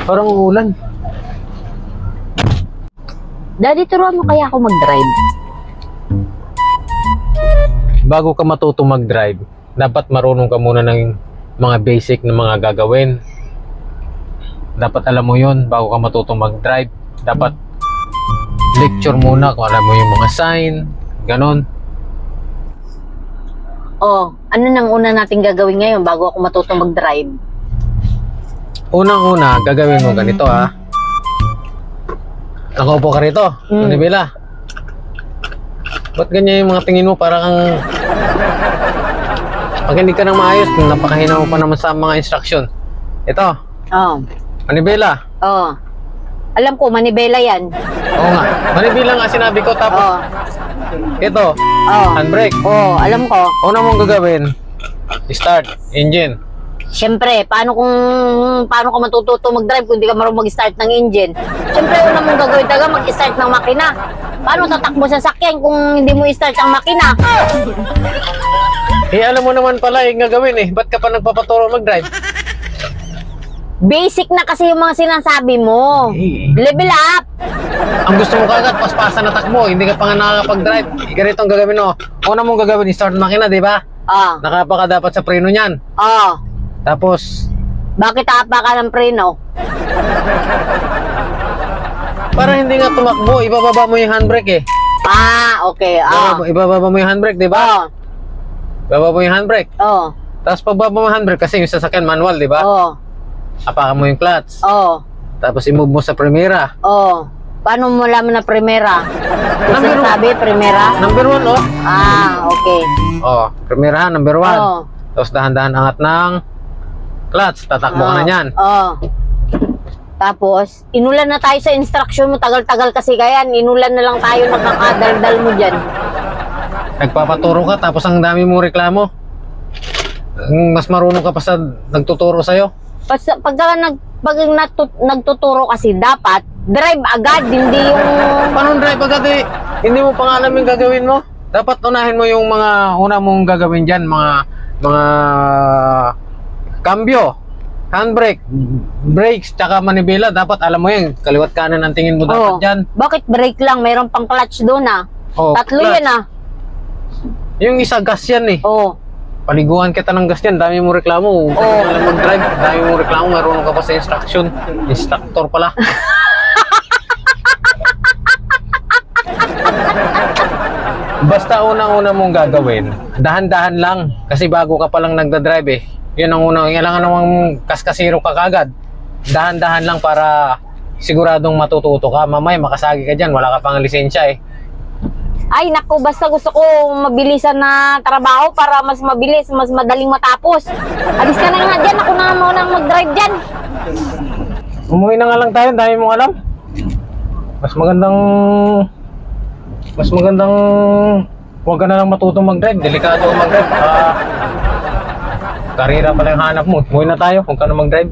Parang ulan. Daddy, turuan mo kaya ako mag-drive? Bago ka matuto mag-drive, dapat marunong ka muna ng mga basic na mga gagawin. Dapat alam mo yun bago ka matuto mag-drive. Dapat lecture muna kung alam mo yung mga sign, ganon. Oh, ano nang una natin gagawin ngayon bago ako matuto mag-drive? Unang-una, gagawin mo ganito ha. Nakaupo ka rito, Nibela. Ba't ganyan yung mga tingin mo? Parang pakinig ka ng maayos, napakahina mo pa naman sa mga instruction. Ito, Oh. manibela. Oh. Alam ko, manibela yan. Oo nga, manibela nga sinabi ko. Tapos, Oh. ito, Oh. handbrake. Oh, alam ko. Una mong gagawin, start, engine. Siyempre, paano ka matututo mag-drive kung hindi ka marunong mag-start ng engine? Siyempre, una mong gagawin talaga mag-start ng makina. Paano tatakbo sa sakyan kung hindi mo i-start ang makina? Eh, alam mo naman pala yung gagawin eh. Ba't ka pa nagpapaturo mag-drive? Basic na kasi yung mga sinasabi mo. Level up! Ang gusto mo kagad, paspasan na takbo. Hindi ka pa nga nakakapag-drive. Ganito ang gagawin mo. Una mong gagawin, start makina, di ba? Oh. Nakapa ka dapat sa preno niyan. Oh. Tapos, Bakit apa ka ng preno? para hindi nga tumakbo, ibababa mo yung handbrake eh. Ah, okay. Oh. Ibababa mo yung handbrake, di ba? Oh. Ibababa mo yung handbrake. Oh. Tapos pagbaba mo yung handbrake, kasi yung sasakyan manual, di ba? Oh. Apakan mo yung clutch. Oh. Tapos i-move mo sa primera. Oh. Paano mo laman na primera? Number Sabi primera? Number 1, oh. Ah, okay. Oh, primera, number 1. Oh. Tapos dahan-dahan angat ng clutch. Tatakbo ka na yan. Oh. Tapos, inulan na tayo sa instruction mo. Tagal-tagal kasi kaya. Inulan na lang tayo, nakakadaldal mo dyan. Nagpapaturo ka, tapos ang dami mo reklamo. Mas marunong ka pa sa nagtuturo sa'yo. Nagtuturo kasi dapat drive agad, hindi yung... Paano drive agad eh? Hindi mo pa nga alam yung gagawin mo. Dapat unahin mo yung mga una mong gagawin dyan. Mga cambio, handbrake, brakes, tsaka manibela. Dapat alam mo yan. Kaliwat kanan ang tingin mo dapat dyan. Bakit brake lang? Mayroon pang clutch doon ah. Oh, Tatlo clutch. yan ah. Yung isa gas yan eh. Oh. Paliguan kita ng gas yan. Dami mo reklamo. Alam mag-drive. Dami mo reklamo. Marunong ka pa sa instruction. Instructor pala. Basta unang-una mong gagawin, dahan-dahan lang. Kasi bago ka palang nagda-drive eh. Yun ang unang, kailangan namang kaskasiro ka kagad. Dahan-dahan lang para siguradong matututo ka. Mamaya makasagi ka dyan, wala ka pang lisensya eh. Ay naku, basta gusto ko mabilisan na trabaho para mas mabilis, mas madaling matapos. Alis ka na nga dyan, ako na munang mag-drive dyan. Umuwi na nga lang tayo, dami mong alam. Mas magandang huwag ka na lang matutong mag-drive. Delikado ang mag-drive. Karira pala yung hanap mo. Umuwi na tayo, huwag ka na mag-drive.